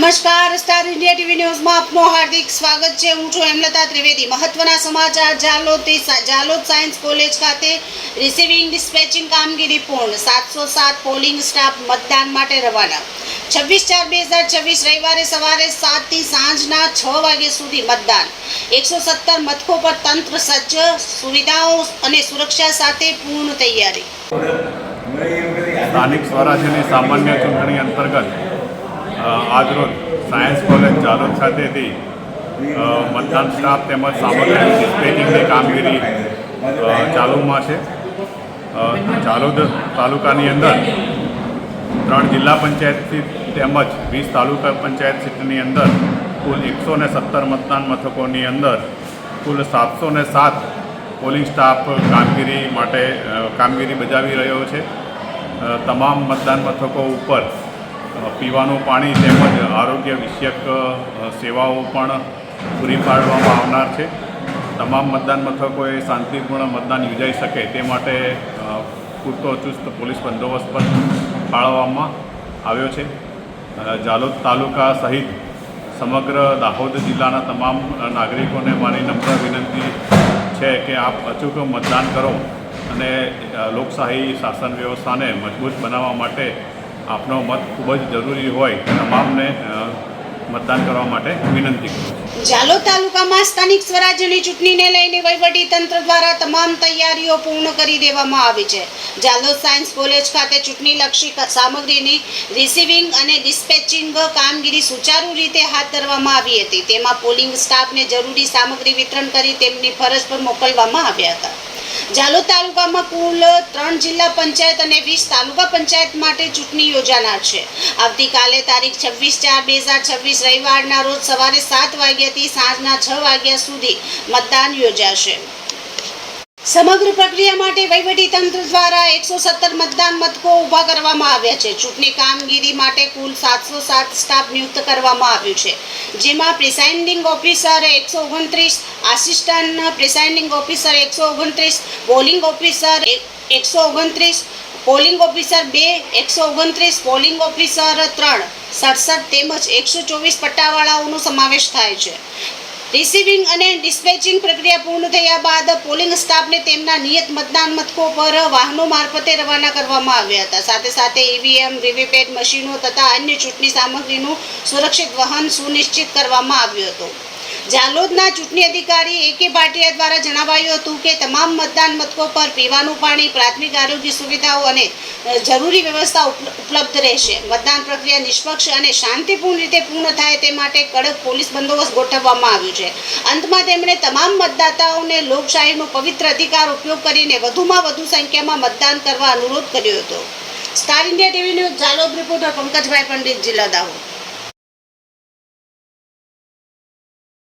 નમસ્કાર, star India TV ન્યૂઝમાં આપનું હાર્દિક સ્વાગત છે। હું છું હેમલતા ત્રિવેદી। મહત્વના સમાચાર। જાલોદ સાયન્સ કોલેજ ખાતે રિસીવિંગ ડિસ્પેચિંગ કામગીરી પૂર્ણ। 707 પોલિંગ સ્ટાફ મતદાન માટે રવાના। 26/4/2026 રવિવારે સવારે 7 થી સાંજના 6 વાગ્યા સુધી મતદાન। 117 મથકો પર તંત્ર સજ્જ, સુવિધાઓ અને સુરક્ષા સાથે પૂર્ણ તૈયારી। સ્થાનિક સ્વરાજ્યની સામાન્ય ચૂંટણી અંતર્ગત આજરોજ સાયન્સ કોલેજ જાલોદ ખાતેથી મતદાન સ્ટાફ તેમજ સામગ્રી ડિસ્પેચિંગની કામગીરી ચાલુમાં છે। જાલોદ તાલુકાની અંદર 3 જિલ્લા પંચાયત સીટ તેમજ 20 તાલુકા પંચાયત સીટની અંદર કુલ 117 મતદાન મથકોની અંદર કુલ 707 પોલિંગ સ્ટાફ કામગીરી બજાવી રહ્યો છે। તમામ મતદાન મથકો ઉપર પીવાનું પાણી તેમજ આરોગ્ય વિષયક સેવાઓ પણ પૂરી પાડવામાં આવનાર છે। તમામ મતદાન મથકોએ શાંતિપૂર્ણ મતદાન યોજાઈ શકે તે માટે પૂરતો ચુસ્ત પોલીસ બંદોબસ્ત પણ ફાળવવામાં આવ્યો છે। જાલોદ તાલુકા સહિત સમગ્ર દાહોદ જિલ્લાના તમામ નાગરિકોને મારી નમ્ર વિનંતી છે કે આપ અચૂક મતદાન કરો અને લોકશાહી શાસન વ્યવસ્થાને મજબૂત બનાવવા માટે આપનો મત ખૂબ જ જરૂરી હોય તમામને મતદાન કરવા માટે વિનંતી કરું છું। જાલોદ તાલુકામાં સ્થાનિક સ્વરાજ્યની ચૂંટણીને લઈને વહીવટી તંત્ર દ્વારા તમામ તૈયારીઓ પૂર્ણ કરી દેવામાં આવી છે। જાલોદ સાયન્સ કોલેજ ખાતે ચૂંટણીલક્ષી સામગ્રીની રિસીવિંગ અને ડિસ્પેચિંગ કામગીરી સુચારુ રીતે હાથ ધરવામાં આવી હતી। તેમાં પોલિંગ સ્ટાફને જરૂરી સામગ્રી વિતરણ કરી તેમની ફરજ પર મોકલવામાં આવ્યા હતા। જાલોદ તાલુકામાં કુલ 3 જિલ્લા પંચાયત અને 20 તાલુકા પંચાયત માટે ચૂંટણી યોજાનાર છે। આવતીકાલે તારીખ 26/4/2026 રવિવારના રોજ સવારે 7 વાગ્યાથી સાંજના 6 વાગ્યા સુધી મતદાન યોજાશે। સમગ્ર પ્રક્રિયા માટે વહીવટી તંત્ર દ્વારા 117 મતદાન મથકો ઊભા કરવામાં આવ્યા છે। ચૂંટણી કામગીરી માટે કુલ 707 સ્ટાફ નિયુક્ત કરવામાં આવ્યું છે, જેમાં presiding officer 129, assistant presiding officer 129, polling officer 129, polling officer 2 129, polling officer 3 67 તેમજ 124 પટ્ટાવાળાઓનો સમાવેશ થાય છે। રિસીવિંગ અને ડિસ્પેચિંગ પ્રક્રિયા પૂર્ણ થયા બાદ પોલિંગ સ્ટાફને તેમના નિયત મતદાન મથકો પર વાહનો મારફતે રવાના કરવામાં આવ્યા હતા। સાથે સાથે ઈવીએમ, વીવીપેટ મશીનો તથા અન્ય ચૂંટણી સામગ્રીનું સુરક્ષિત વહન સુનિશ્ચિત કરવામાં આવ્યું હતું। જાલોદના ચૂંટણી અધિકારી A.K. ભાટિયા દ્વારા જણાવાયું હતું કે તમામ મતદાન મથકો પર પીવાનું પાણી, પ્રાથમિક આરોગ્ય સુવિધાઓ અને જરૂરી વ્યવસ્થા ઉપલબ્ધ રહેશે। મતદાન પ્રક્રિયા નિષ્પક્ષ અને શાંતિપૂર્ણ રીતે પૂર્ણ થાય તે માટે કડક પોલીસ બંદોબસ્ત ગોઠવવામાં આવ્યું છે। અંતમાં તેમણે તમામ મતદાતાઓને લોકશાહીનો પવિત્ર અધિકાર ઉપયોગ કરીને વધુમાં વધુ સંખ્યામાં મતદાન કરવા અનુરોધ કર્યો હતો। Star India TV news Jhalod reporter Pankajbhai Pandit, જિલ્લા દાહોદ।